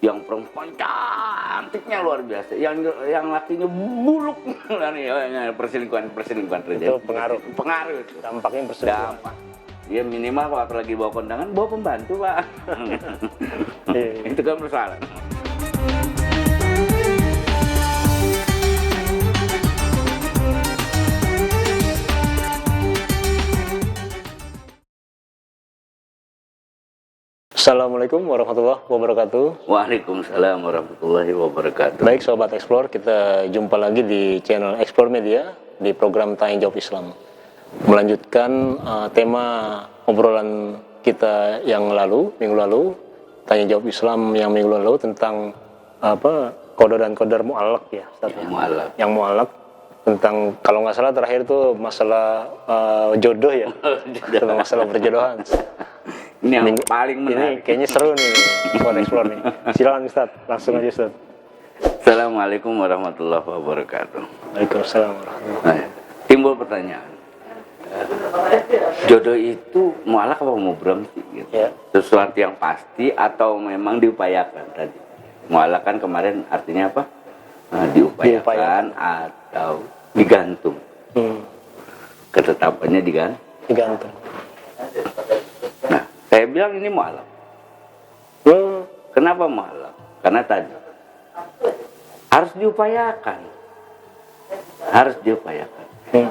yang perempuan cantiknya luar biasa, yang lakinya buluk, perselingkuhan terjadi. Itu pengaruh itu. dampaknya perselingkuhan. Dampak. Ya minimal kalau lagi bawa kondangan, bawa pembantu pak. Itu kan persoalan. Assalamualaikum warahmatullahi wabarakatuh. Waalaikumsalam warahmatullahi wabarakatuh. Baik Sobat Explore, kita jumpa lagi di channel Explore Media di program Tanya Jawab Islam. Melanjutkan tema obrolan kita yang minggu lalu, Tanya Jawab Islam yang minggu lalu tentang qada dan qadar mu'allaq ya, Ustaz. Yang mu'allaq tentang, kalau nggak salah terakhir itu masalah jodoh ya, tentang masalah perjodohan. Ini yang paling menarik. Ini kayaknya seru nih Sobat Explore nih. Silakan Ustaz, langsung aja Ustaz. Assalamualaikum warahmatullahi wabarakatuh. Waalaikumsalam warahmatullahi wabarakatuh. Timbul pertanyaan, jodoh itu mu'allaq apa mubram sih? Gitu? Ya. Sesuatu yang pasti atau memang diupayakan tadi? Mu'allaq kan kemarin artinya apa? Diupayakan atau digantung. Ketetapannya digantung. Nah, saya bilang ini mu'allaq. Kenapa mu'allaq? Karena tadi harus diupayakan.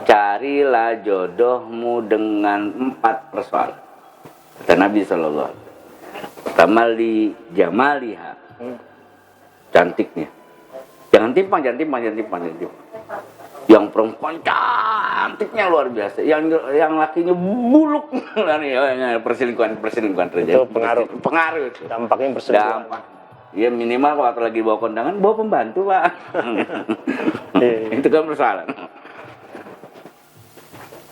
Carilah jodohmu dengan 4 persoalan. Kata Nabi SAW. Pertama li jamaliha, cantiknya. Jangan timpang. Yang perempuan cantiknya luar biasa, yang lakinya buluk, perselingkuhan terjadi. Itu pengaruh itu. Dampaknya perselingkuhan. Ya minimal kalau lagi bawa kondangan, bawa pembantu pak. Itu kan persoalan.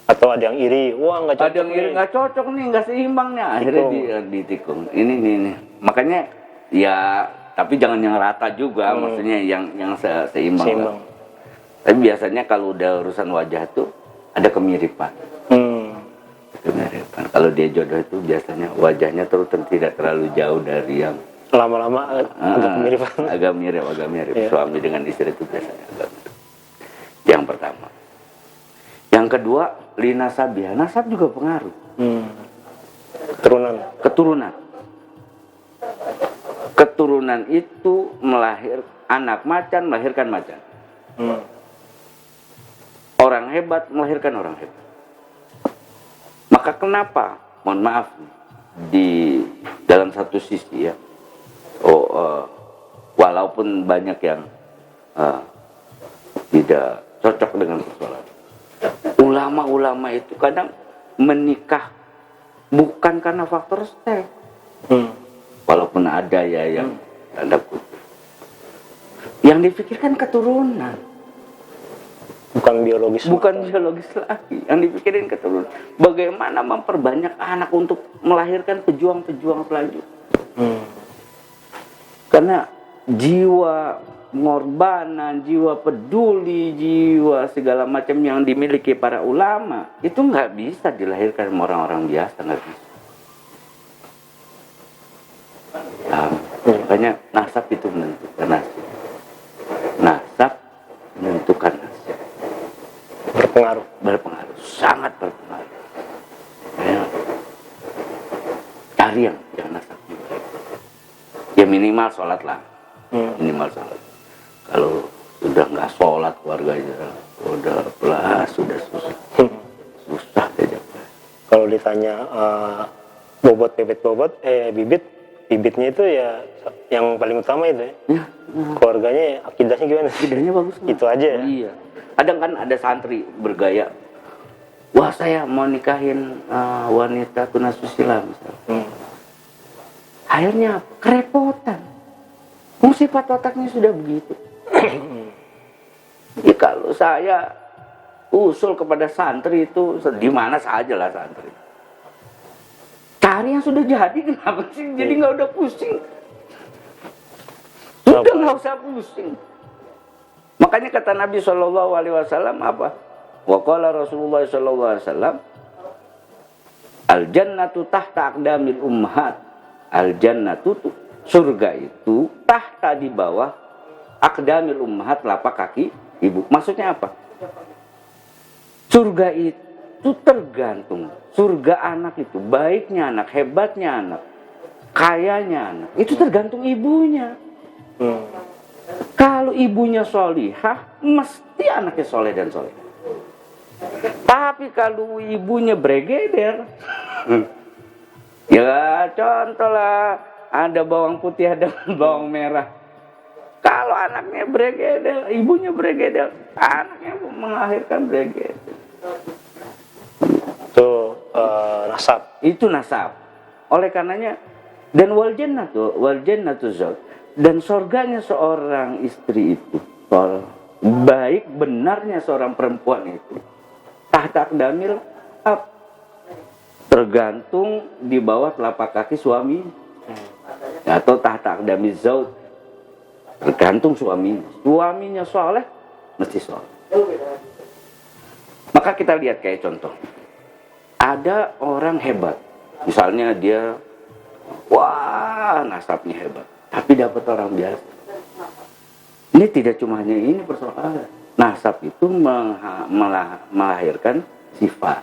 Atau ada yang iri, wah nggak cocok. Ada yang iri, nggak cocok nih, nggak seimbang nih. Akhirnya ditikung. Ini. Makanya ya, tapi jangan yang rata juga, maksudnya yang seimbang. Tapi biasanya kalau udah urusan wajah tuh ada kemiripan. Kalau dia jodoh itu biasanya wajahnya terus tidak terlalu jauh dari yang lama-lama agak kemiripan. Agak mirip. Yeah. Suami dengan istri itu biasanya agak mirip. Yang pertama. Yang kedua, linasabiha. Nasab juga pengaruh. Keturunan itu melahirkan macan. Orang hebat melahirkan orang hebat. Maka kenapa? Mohon maaf, di dalam satu sisi ya, walaupun banyak yang tidak cocok dengan persoalan, ulama-ulama itu kadang menikah bukan karena faktor seks, walaupun ada ya yang tanda kutip, yang dipikirkan keturunan. Bukan biologis lagi. Yang dipikirin keturunan. Bagaimana memperbanyak anak untuk melahirkan pejuang-pejuang selanjutnya. Karena jiwa pengorbanan, jiwa peduli, jiwa segala macam yang dimiliki para ulama itu nggak bisa dilahirkan sama orang-orang biasa, nggak bisa. Makanya nasab itu menentukan nasib. Nasab menentukan nasib. Berpengaruh, sangat berpengaruh. Ya. Cari yang nasab juga. Ya minimal sholat lah. Minimal sholat. Kalau sudah nggak sholat keluarganya, sudah susah. Susah aja. Kalau ditanya bibitnya itu ya yang paling utama itu ya. Keluarganya, akidahnya gimana? Akidahnya bagus. Itu aja ya. Iya. Ada santri bergaya, wah saya mau nikahin wanita tunasusila misalnya. Akhirnya kerepotan. Sifat otaknya sudah begitu. Ya, kalau saya usul kepada santri itu di mana saja lah santri. Cari yang sudah jadi, kenapa sih? Jadi nggak udah pusing. Sudah nggak usah pusing. Makanya kata Nabi SAW apa? Wa qala Rasulullah SAW, al jannatu tahta aqdamil ummahat. Al jannatu surga itu tahta di bawah aqdamil ummahat, telapak kaki ibu. Maksudnya apa? Surga itu tergantung. Surga anak itu, baiknya anak, hebatnya anak, kayanya anak, itu tergantung ibunya. Kalau ibunya solihah, mesti anaknya soleh dan soleh. Tapi kalau ibunya bregeder, ya contoh lah, ada bawang putih, ada bawang merah. Kalau anaknya bregedel, ibunya bregedel, anaknya melahirkan bregedel. Itu nasab. Itu nasab. Oleh karenanya, dan wal jannatu zauj, dan surganya seorang istri itu, baik benarnya seorang perempuan itu, tahta aqdamil ab, tergantung di bawah telapak kaki suami, atau tahta aqdamil zauj, tergantung suaminya soleh, mesti soleh. Maka kita lihat kayak contoh, ada orang hebat, misalnya dia, wah nasabnya hebat, tapi dapat orang biasa. Ini tidak cuma hanya ini persoalan, nasab itu melahirkan sifat.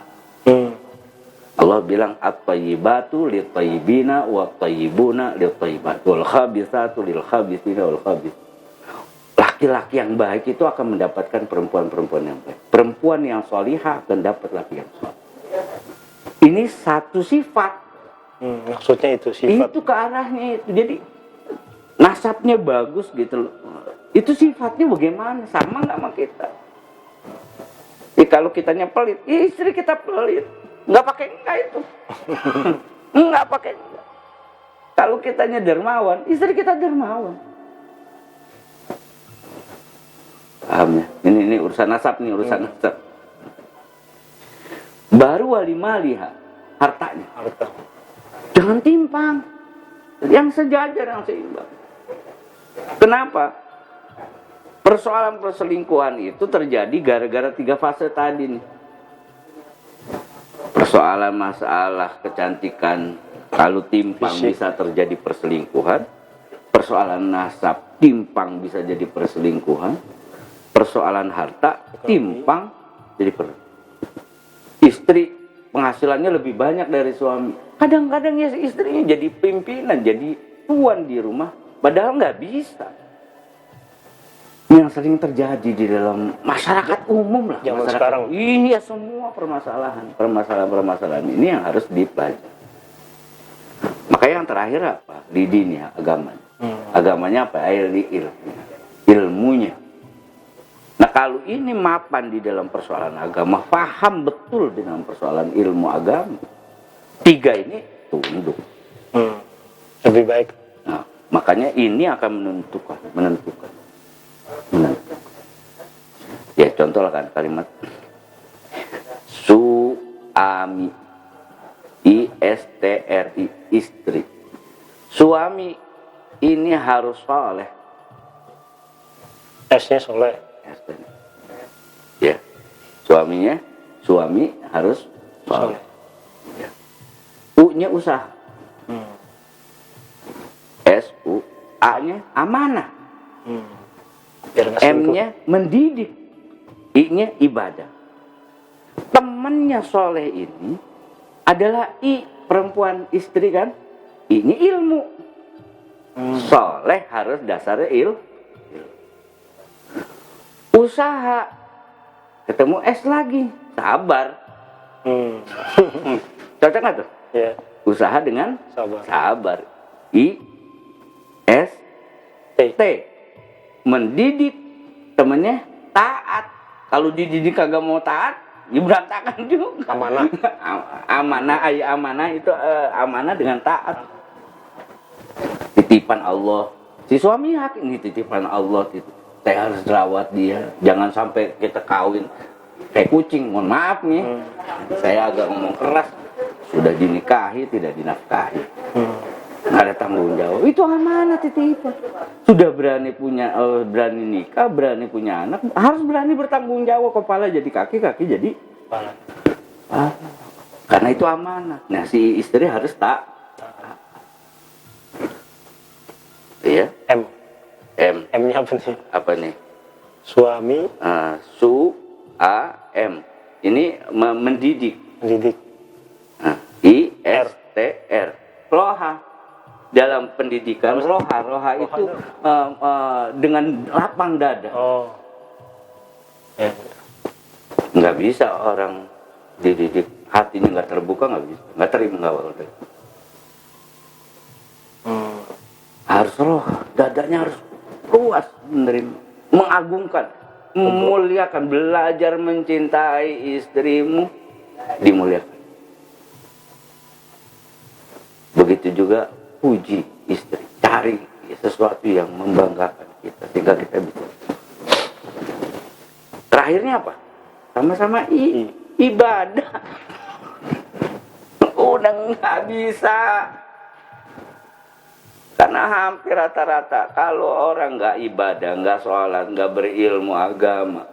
Allah bilang at-thayyibatu lit-thayyibina wat-thayyibuna lit-thayyibat wal khabithatu lil-khabithina wal khabith. Laki-laki yang baik itu akan mendapatkan perempuan-perempuan yang baik. Perempuan yang solihah akan dapat laki yang soleh. Ini satu sifat. Maksudnya itu sifat. Itu ke arahnya itu. Jadi nasabnya bagus gitu loh. Itu sifatnya bagaimana? Sama nggak sama kita? Kalau kitanya pelit, istri kita pelit. Nggak pakai enggak itu. Nggak pakai enggak. Kalau kitanya dermawan, istri kita dermawan. Paham ya? Ini urusan nasab nih, urusan nasab. Baru walimaliha, hartanya. Harta. Jangan timpang. Yang sejajar, yang seimbang. Kenapa? Persoalan perselingkuhan itu terjadi gara-gara 3 fase tadi nih. Persoalan masalah kecantikan, kalau timpang bisa terjadi perselingkuhan. Persoalan nasab, timpang bisa jadi perselingkuhan. Persoalan harta, timpang jadi istri penghasilannya lebih banyak dari suami. Kadang-kadang ya istrinya jadi pimpinan, jadi tuan di rumah, padahal nggak bisa. Yang sering terjadi di dalam masyarakat umum lah. Zaman masyarakat, sekarang. Iya, semua permasalahan ini yang harus dipelajari. Makanya yang terakhir apa? Didinya, agamanya. Agamanya apa? Ilmunya. Nah kalau ini mapan di dalam persoalan agama, paham betul dengan persoalan ilmu agama, 3 ini tunduk. Lebih baik. Nah, makanya ini akan menentukan. Ya contoh lah kan kalimat suami, istri, istri. Suami ini harus soleh. S-nya soleh. Ya, suami harus soleh. Ya. U-nya usaha. S-U, A-nya amanah. M-nya mendidik. I-nya ibadah. Temannya soleh ini adalah I, perempuan istri kan. I-nya ilmu. Soleh harus dasarnya ilmu. Usaha, ketemu S lagi, sabar. Cocok nggak tuh? Yeah. Usaha dengan sabar. I, S, T. Mendidik temennya taat. Kalau dididik kagak mau taat, ya berantakan juga. Amanah. Amanah itu amanah dengan taat. Titipan Allah. Si suami hak ini titipan Allah itu. Saya harus rawat dia, jangan sampai kita kawin kayak kucing, mohon maaf nih, saya agak ngomong keras, sudah dinikahi tidak dinafkahi, nggak ada tanggung jawab, itu amanah titipan. Sudah berani nikah, berani punya anak, harus berani bertanggung jawab, kepala jadi kaki, kaki jadi kepala. Karena itu amanah. Nah si istri harus tak. Ya. M. M. M-nya apa nih? Apa nih? Suami. Su A M. Ini mendidik. Mendidik. I S T R. Roha. Dalam pendidikan roha itu dengan lapang dada. Oh. Ya. Nggak bisa orang dididik hatinya nggak terbuka, nggak bisa, nggak terima, nggak boleh. Harus roh, dadanya harus luas menerima, mengagungkan, memuliakan, belajar mencintai istrimu, dimuliakan. Begitu juga puji istri, cari sesuatu yang membanggakan kita sehingga kita bisa. Terakhirnya apa? Sama-sama ibadah. Udah nggak bisa. Karena hampir rata-rata kalau orang nggak ibadah, nggak sholat, nggak berilmu agama,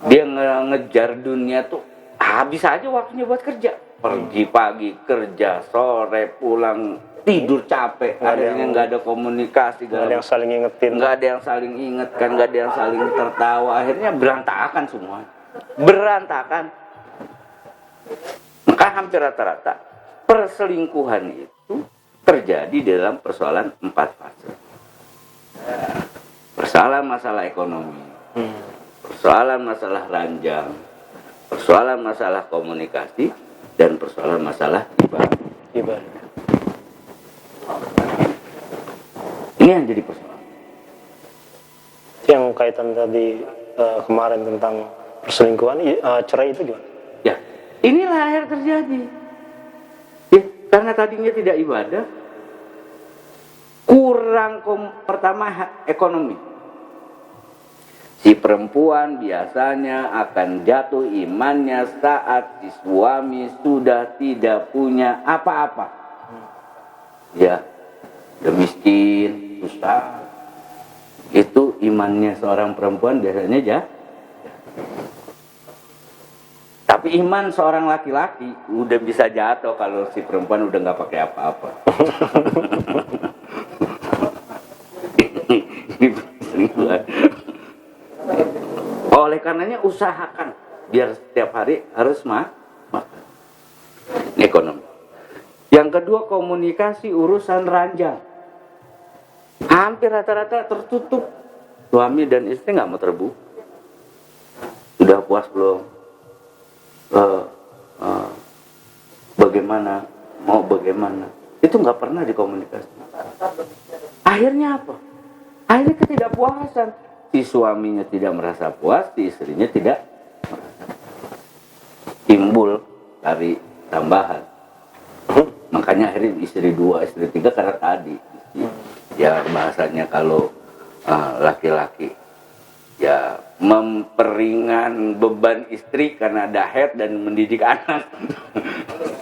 dia ngejar dunia tuh habis aja waktunya buat kerja. Pergi pagi kerja, sore pulang tidur capek, akhirnya nggak ada komunikasi, nggak ada yang saling ingetin, nggak ada yang saling ingetkan, nggak ada yang saling tertawa, akhirnya berantakan semua, berantakan. Maka hampir rata-rata perselingkuhan itu terjadi dalam persoalan 4 fase. Persoalan masalah ekonomi, persoalan masalah ranjang, persoalan masalah komunikasi, dan persoalan masalah ibadah. Ini yang jadi persoalan. Yang kaitan tadi kemarin tentang perselingkuhan, cerai itu gimana? Ya, inilah yang terjadi. Ya, karena tadinya tidak ibadah, kurang pertama ekonomi. Si perempuan biasanya akan jatuh imannya saat si suami sudah tidak punya apa-apa. Ya, udah miskin, susah. Itu imannya seorang perempuan biasanya Tapi iman seorang laki-laki udah bisa jatuh kalau si perempuan udah nggak pakai apa-apa. Oleh karenanya usahakan biar setiap hari harus makan. Ekonomi. Yang kedua komunikasi urusan ranjang. Hampir rata-rata tertutup. Suami dan istri nggak mau terbuka. Sudah puas belum? Bagaimana? Mau bagaimana? Itu nggak pernah dikomunikasi. Akhirnya apa? Akhirnya ketidakpuasan. Si suaminya tidak merasa puas, si istrinya tidak merasa puas. Timbul dari tambahan. Makanya akhirnya istri 2, istri 3 karena tadi. Ya bahasanya kalau laki-laki ya memperingan beban istri karena ada head dan mendidik anak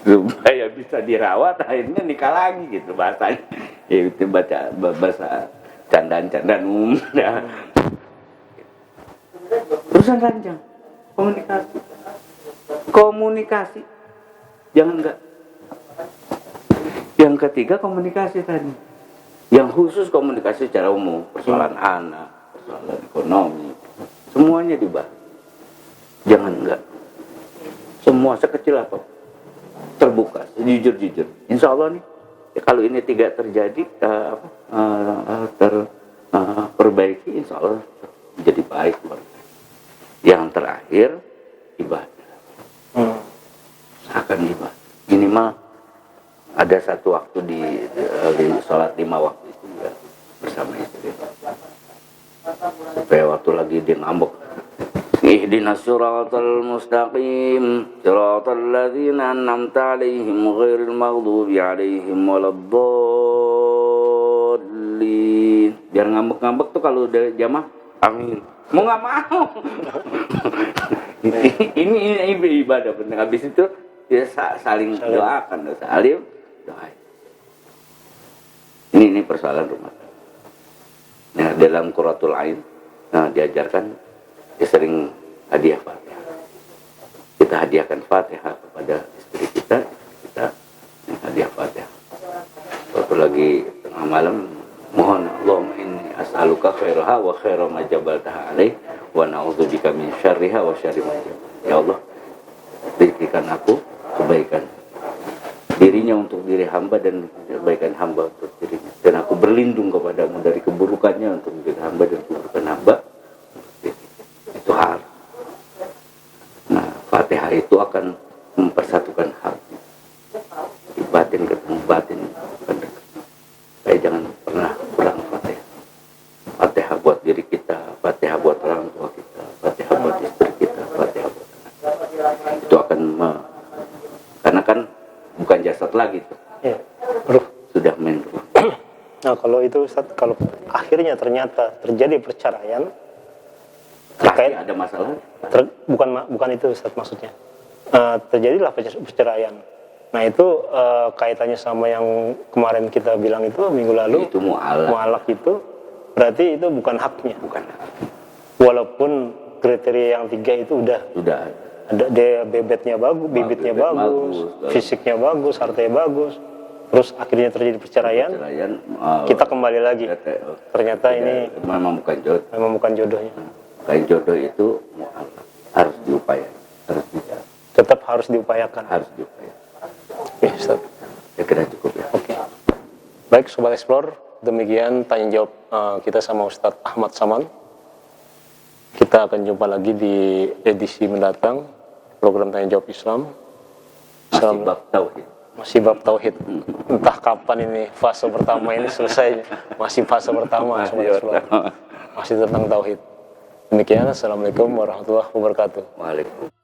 supaya bisa dirawat, akhirnya nikah lagi gitu bahasanya. Ya itu baca bahasa candaan-candaan umum. Urusan ranjang, komunikasi, jangan enggak. Yang ketiga komunikasi tadi, yang khusus komunikasi secara umum, persoalan anak, persoalan ekonomi, semuanya dibahas. Jangan enggak. Semua sekecil apa terbuka, jujur. Insya Allah nih, ya kalau ini tidak terjadi, perbaiki, insya Allah menjadi baik. Yang terakhir ibadah. Akan ibadah. Minimal ada satu waktu di sholat 5 waktu itu ya, bersama istri. Supaya waktu lagi dia ngambek, ihdinas siratal mustaqim siratal ladzina an'amta 'alaihim ghairil maghdubi 'alaihim waladdallin. Biar ngambek-ngambek tuh kalau udah jamaah amin. Mau nggak mau. ini ibadah benar. Habis itu dia saling doakan, saling doa. Ini persoalan rumah. Nah, dalam Qurratul Ain, diajarkan ya sering hadiah Fatihah. Kita hadiahkan Fatihah kepada istri kita hadiah Fatihah. Waktu lagi tengah malam, mohon Allah nas'aluka khairaha wa khaira ma jabaltaha alaih wa na'udzubika min syarriha wa syarri ma jabal. Ya Allah, berikan aku kebaikan dirinya untuk diri hamba dan kebaikan hamba untuk dirinya, dan aku berlindung kepadamu dari keburukannya untuk diri hamba dan keburukan hamba. Itu hal. Nah, Fatihah itu akan mempersatukan hati, di batin ketemu batin. Saya jangan pernah kurang Fatihah. Fatihah buat diri kita, Fatihah buat orang tua kita, Fatihah buat istri kita, Fatihah buat anak. Itu akan karena kan bukan jasad lagi tuh. Ya, ruh. Sudah main ruh. Nah, kalau itu Ustaz, kalau akhirnya ternyata terjadi perceraian terkait Pasti ada masalah. bukan itu Ustaz maksudnya. Terjadilah perceraian. Nah, itu kaitannya sama yang kemarin kita bilang itu minggu lalu. Itu mu'alaq. Mu'alaq itu berarti itu bukan haknya. Bukan hak. Walaupun kriteria yang 3 itu udah ada, dia bebetnya bagus, bibitnya bebet bagus, bagus, fisiknya bagus, hartanya bagus. Terus akhirnya terjadi perceraian, kita kembali lagi. Ternyata ini memang bukan jodoh. memang bukan jodohnya. Kayak jodoh itu mu'alaq. Harus diupayakan, harus dijaga, Tetap harus diupayakan. harus diupayakan. Oke, Ustaz. Saya kira cukup ya. Oke. Baik, Sobat Explore, demikian tanya jawab kita sama Ustadz Ahmad Saman. Kita akan jumpa lagi di edisi mendatang program tanya jawab Islam. Masih bab tauhid. Masih bab tauhid. Entah kapan ini fase pertama ini selesai. Masih fase pertama, Sobat Explore. Masih tentang tauhid. Demikian, assalamualaikum warahmatullahi wabarakatuh. Waalaikumsalam.